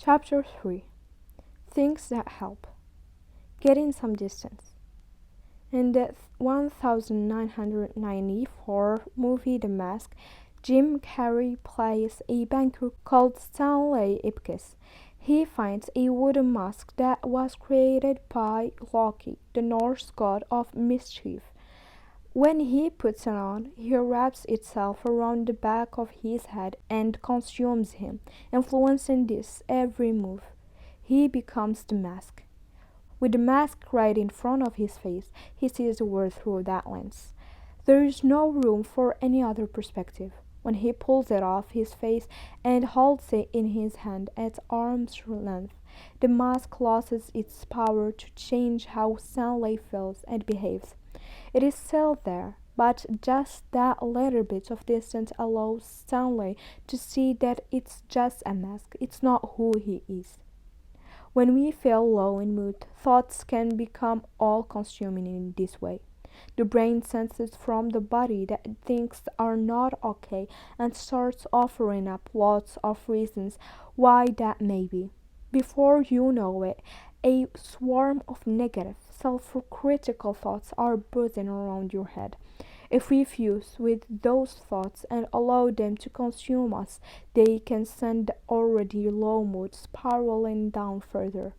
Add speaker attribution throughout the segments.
Speaker 1: Chapter 3. Things that help. Getting some distance. In the 1994 movie The Mask, Jim Carrey plays a banker called Stanley Ipkiss. He finds a wooden mask that was created by Loki, the Norse god of mischief. When he puts it on, he wraps itself around the back of his head and consumes him, influencing his every move. He becomes the mask. With the mask right in front of his face, he sees the world through that lens. There is no room for any other perspective. When he pulls it off his face and holds it in his hand at arm's length, the mask loses its power to change how Stanley feels and behaves. It is still there, but just that little bit of distance allows Stanley to see that it's just a mask, it's not who he is. When we feel low in mood, thoughts can become all-consuming in this way. The brain senses from the body that things are not okay and starts offering up lots of reasons why that may be. Before you know it, a swarm of negative, self-critical thoughts are buzzing around your head. If we fuse with those thoughts and allow them to consume us, they can send the already low mood spiraling down further.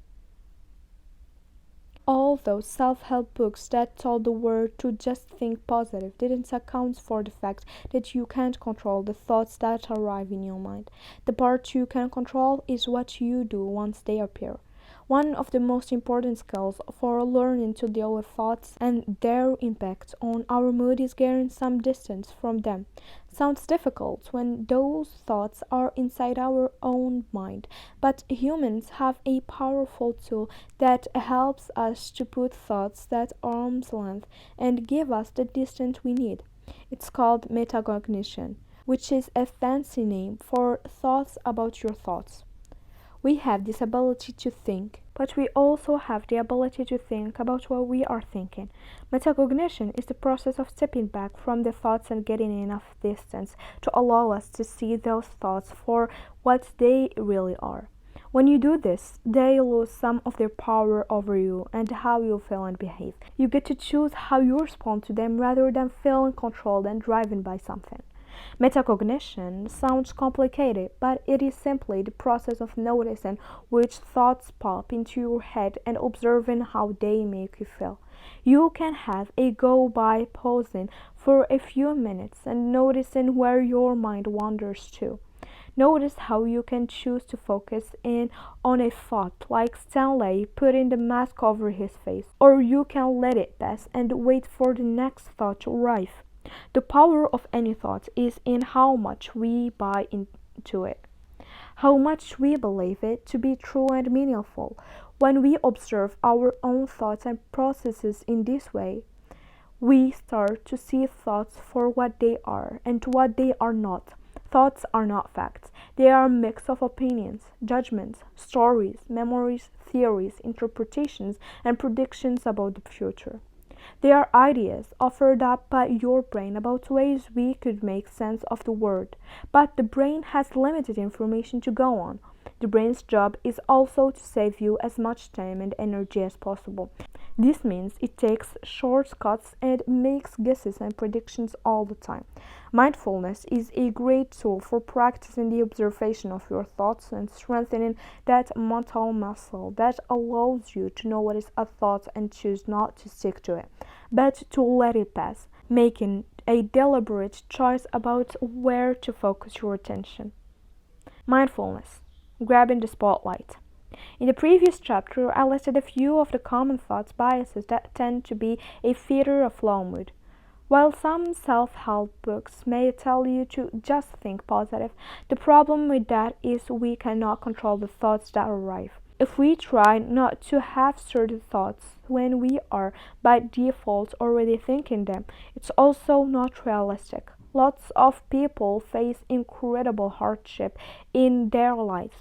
Speaker 1: All those self-help books that told the world to just think positive didn't account for the fact that you can't control the thoughts that arrive in your mind. The part you can control is what you do once they appear. One of the most important skills for learning to deal with thoughts and their impact on our mood is getting some distance from them. Sounds difficult when those thoughts are inside our own mind, but humans have a powerful tool that helps us to put thoughts at arm's length and give us the distance we need. It's called metacognition, which is a fancy name for thoughts about your thoughts. We have this ability to think, but we also have the ability to think about what we are thinking. Metacognition is the process of stepping back from the thoughts and getting enough distance to allow us to see those thoughts for what they really are. When you do this, they lose some of their power over you and how you feel and behave. You get to choose how you respond to them rather than feeling controlled and driven by something. Metacognition sounds complicated, but it is simply the process of noticing which thoughts pop into your head and observing how they make you feel. You can have a go by pausing for a few minutes and noticing where your mind wanders to. Notice how you can choose to focus in on a thought like Stanley putting the mask over his face, or you can let it pass and wait for the next thought to arrive. The power of any thought is in how much we buy into it, how much we believe it to be true and meaningful. When we observe our own thoughts and processes in this way, we start to see thoughts for what they are and what they are not. Thoughts are not facts. They are a mix of opinions, judgments, stories, memories, theories, interpretations, and predictions about the future. They are ideas offered up by your brain about ways we could make sense of the world, but the brain has limited information to go on. The brain's job is also to save you as much time and energy as possible. This means it takes shortcuts and makes guesses and predictions all the time. Mindfulness is a great tool for practicing the observation of your thoughts and strengthening that mental muscle that allows you to know what is a thought and choose not to stick to it, but to let it pass, making a deliberate choice about where to focus your attention. Mindfulness. Grabbing the spotlight. In the previous chapter, I listed a few of the common thoughts biases that tend to be a feeder of low mood. While some self-help books may tell you to just think positive, the problem with that is we cannot control the thoughts that arrive. If we try not to have certain thoughts when we are by default already thinking them, it's also not realistic. Lots of people face incredible hardship in their lives.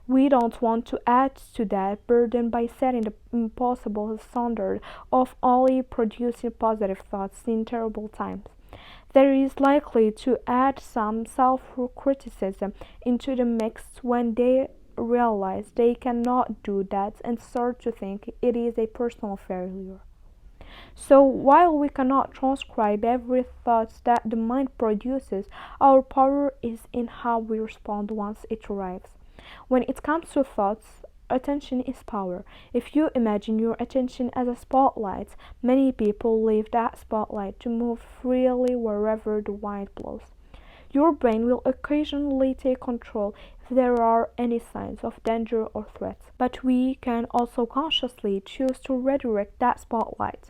Speaker 1: We don't want to add to that burden by setting the impossible standard of only producing positive thoughts in terrible times. There is likely to add some self-criticism into the mix when they realize they cannot do that and start to think it is a personal failure. So, while we cannot transcribe every thought that the mind produces, our power is in how we respond once it arrives. When it comes to thoughts, attention is power. If you imagine your attention as a spotlight, many people leave that spotlight to move freely wherever the wind blows. Your brain will occasionally take control if there are any signs of danger or threat, but we can also consciously choose to redirect that spotlight,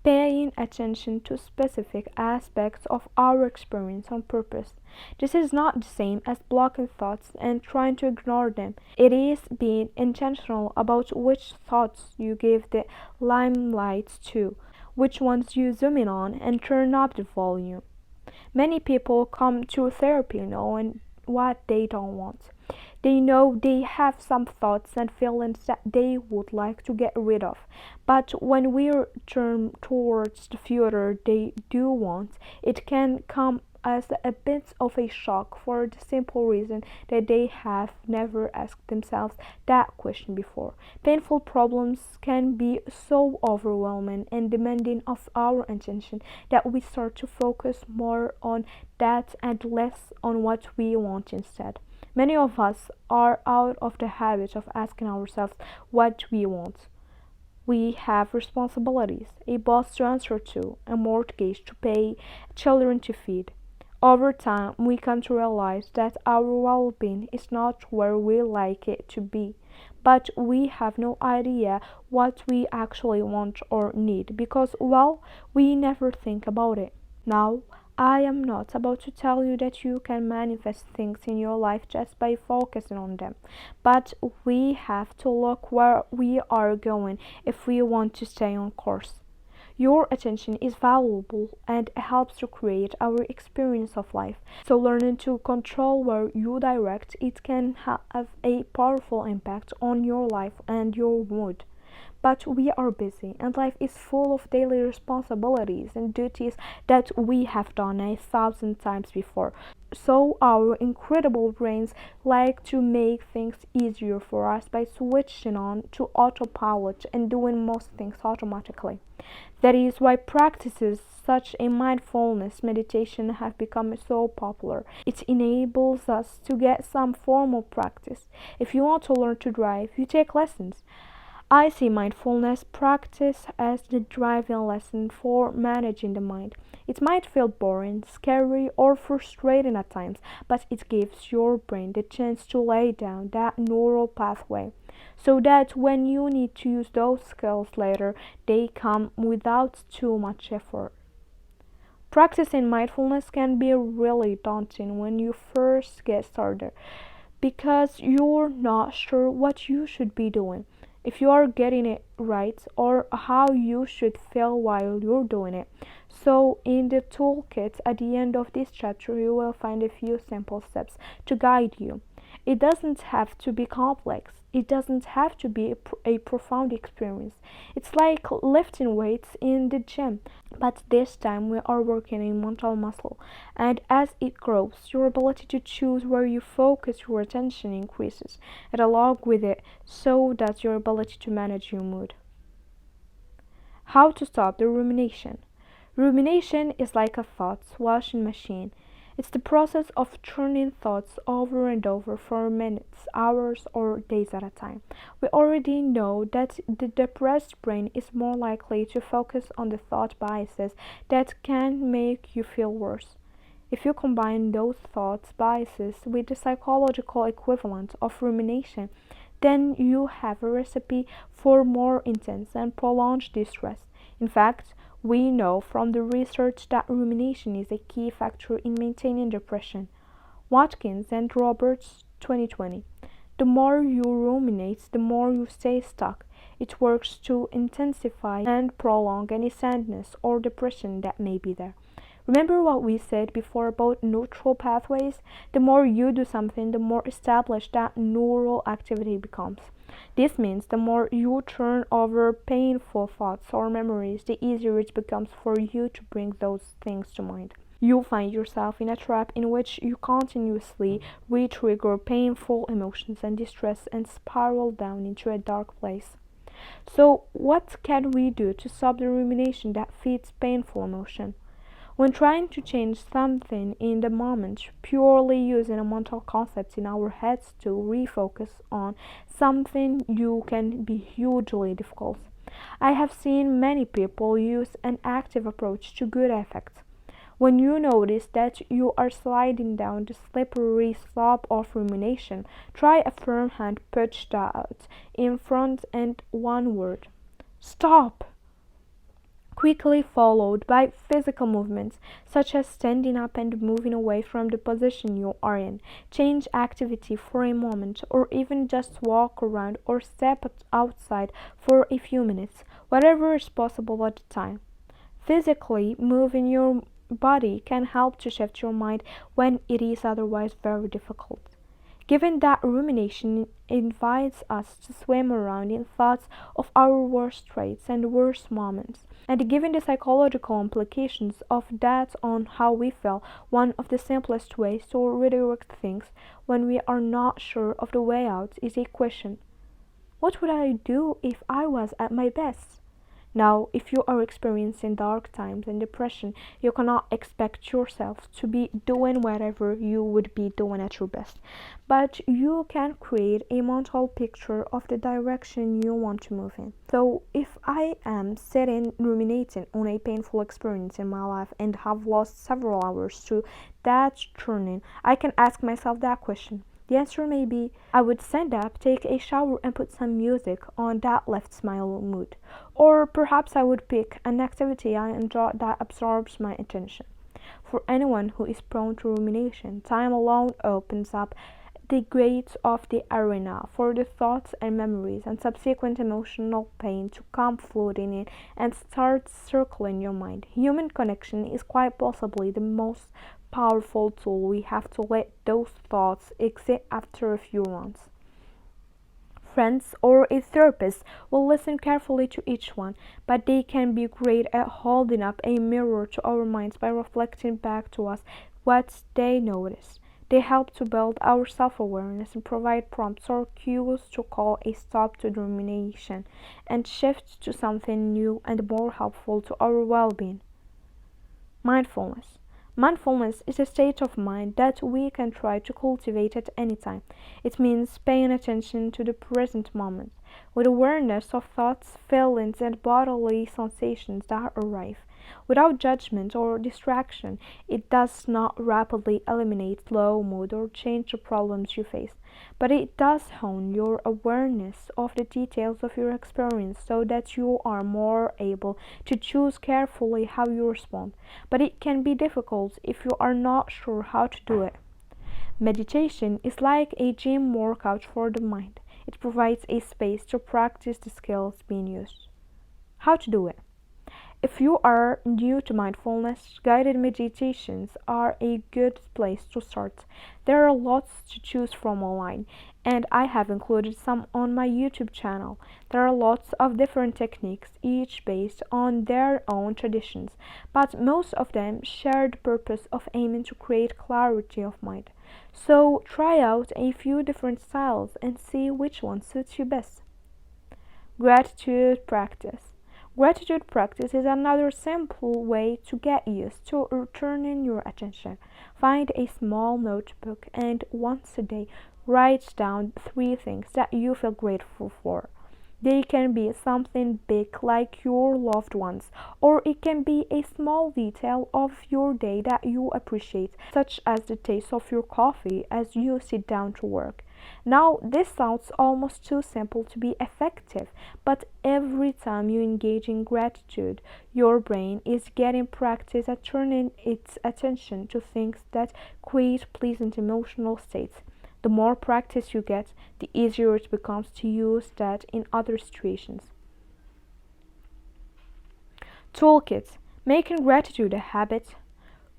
Speaker 1: paying attention to specific aspects of our experience on purpose. This is not the same as blocking thoughts and trying to ignore them. It is being intentional about which thoughts you give the limelight to, which ones you zoom in on and turn up the volume. Many people come to therapy knowing what they don't want. They know they have some thoughts and feelings that they would like to get rid of, but when we turn towards the future they do want, it can come as a bit of a shock for the simple reason that they have never asked themselves that question before. Painful problems can be so overwhelming and demanding of our attention that we start to focus more on that and less on what we want instead. Many of us are out of the habit of asking ourselves what we want. We have responsibilities, a boss to answer to, a mortgage to pay, children to feed. Over time, we come to realize that our well-being is not where we like it to be, but we have no idea what we actually want or need because, well, we never think about it. Now, I am not about to tell you that you can manifest things in your life just by focusing on them, but we have to look where we are going if we want to stay on course. Your attention is valuable and helps to create our experience of life. So learning to control where you direct it can have a powerful impact on your life and your mood. But we are busy, and life is full of daily responsibilities and duties that we have done 1,000 times before. So our incredible brains like to make things easier for us by switching on to autopilot and doing most things automatically. That is why practices such as mindfulness meditation have become so popular. It enables us to get some formal practice. If you want to learn to drive, you take lessons. I see mindfulness practice as the driving lesson for managing the mind. It might feel boring, scary, or frustrating at times, but it gives your brain the chance to lay down that neural pathway so that when you need to use those skills later, they come without too much effort. Practicing mindfulness can be really daunting when you first get started because you're not sure what you should be doing, if you are getting it right, or how you should feel while you're doing it. So, in the toolkit at the end of this chapter, you will find a few simple steps to guide you. It doesn't have to be complex. It doesn't have to be a profound experience. It's like lifting weights in the gym, but this time we are working a mental muscle. And as it grows, your ability to choose where you focus your attention increases, and along with it, so does your ability to manage your mood. How to stop the rumination? Rumination is like a thoughts washing machine. It's the process of turning thoughts over and over for minutes, hours, or days at a time. We already know that the depressed brain is more likely to focus on the thought biases that can make you feel worse. If you combine those thought biases with the psychological equivalent of rumination, then you have a recipe for more intense and prolonged distress. In fact, we know from the research that rumination is a key factor in maintaining depression. Watkins and Roberts, 2020. The more you ruminate, the more you stay stuck. It works to intensify and prolong any sadness or depression that may be there. Remember what we said before about neutral pathways? The more you do something, the more established that neural activity becomes. This means the more you turn over painful thoughts or memories, the easier it becomes for you to bring those things to mind. You find yourself in a trap in which you continuously re-trigger painful emotions and distress and spiral down into a dark place. So, what can we do to stop the rumination that feeds painful emotion? When trying to change something in the moment, purely using a mental concept in our heads to refocus on something you can be hugely difficult. I have seen many people use an active approach to good effect. When you notice that you are sliding down the slippery slope of rumination, try a firm hand pushed out in front and one word: stop! Quickly followed by physical movements such as standing up and moving away from the position you are in. Change activity for a moment, or even just walk around or step outside for a few minutes, whatever is possible at the time. Physically moving your body can help to shift your mind when it is otherwise very difficult. Given that rumination invites us to swim around in thoughts of our worst traits and worst moments, and given the psychological implications of that on how we feel, one of the simplest ways to redirect things when we are not sure of the way out is a question: what would I do if I was at my best? Now, if you are experiencing dark times and depression, you cannot expect yourself to be doing whatever you would be doing at your best. But you can create a mental picture of the direction you want to move in. So, if I am sitting ruminating on a painful experience in my life and have lost several hours to that churning, I can ask myself that question. The answer may be I would stand up, take a shower, and put some music on that lifts my mood. Or perhaps I would pick an activity I enjoy that absorbs my attention. For anyone who is prone to rumination, time alone opens up the gates of the arena for the thoughts and memories and subsequent emotional pain to come flooding in and start circling your mind. Human connection is quite possibly the most powerful tool we have to let those thoughts exit after a few rounds. Friends or a therapist will listen carefully to each one, but they can be great at holding up a mirror to our minds by reflecting back to us what they notice. They help to build our self-awareness and provide prompts or cues to call a stop to the rumination and shift to something new and more helpful to our well-being. Mindfulness. Mindfulness is a state of mind that we can try to cultivate at any time. It means paying attention to the present moment, with awareness of thoughts, feelings, and bodily sensations that arrive. Without judgment or distraction, it does not rapidly eliminate low mood or change the problems you face, but it does hone your awareness of the details of your experience so that you are more able to choose carefully how you respond. But it can be difficult if you are not sure how to do it. Meditation is like a gym workout for the mind. It provides a space to practice the skills being used. How to do it? If you are new to mindfulness, guided meditations are a good place to start. There are lots to choose from online, and I have included some on my YouTube channel. There are lots of different techniques, each based on their own traditions, but most of them share the purpose of aiming to create clarity of mind. So try out a few different styles and see which one suits you best. Gratitude practice. Gratitude practice is another simple way to get used to returning your attention. Find a small notebook and once a day write down 3 things that you feel grateful for. They can be something big like your loved ones, or it can be a small detail of your day that you appreciate, such as the taste of your coffee as you sit down to work. Now, this sounds almost too simple to be effective, but every time you engage in gratitude, your brain is getting practice at turning its attention to things that create pleasant emotional states. The more practice you get, the easier it becomes to use that in other situations. Toolkit. Making gratitude a habit.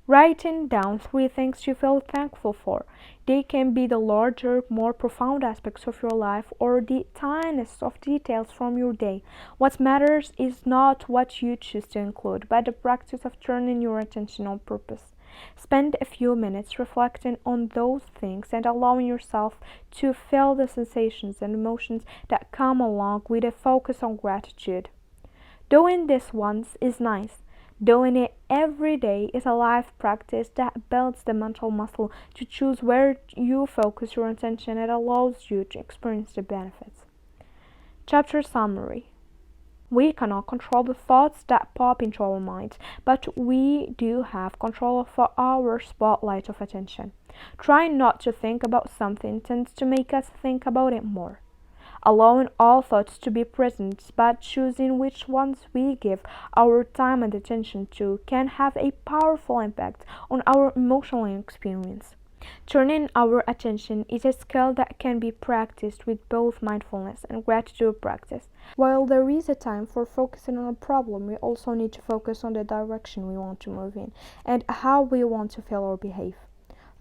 Speaker 1: Writing down 3 things you feel thankful for. They can be the larger, more profound aspects of your life or the tiniest of details from your day. What matters is not what you choose to include, but the practice of turning your attention on purpose. Spend a few minutes reflecting on those things and allowing yourself to feel the sensations and emotions that come along with a focus on gratitude. Doing this once is nice. Doing it every day is a life practice that builds the mental muscle to choose where you focus your attention and allows you to experience the benefits. Chapter summary. We cannot control the thoughts that pop into our minds, but we do have control of our spotlight of attention. Trying not to think about something tends to make us think about it more. Allowing all thoughts to be present but choosing which ones we give our time and attention to can have a powerful impact on our emotional experience. Turning our attention is a skill that can be practiced with both mindfulness and gratitude practice. While there is a time for focusing on a problem, we also need to focus on the direction we want to move in and how we want to feel or behave.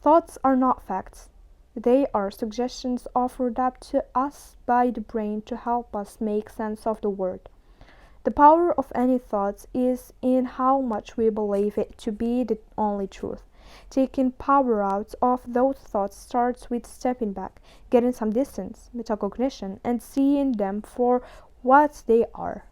Speaker 1: Thoughts are not facts. They are suggestions offered up to us by the brain to help us make sense of the world. The power of any thought is in how much we believe it to be the only truth. Taking power out of those thoughts starts with stepping back, getting some distance, metacognition, and seeing them for what they are.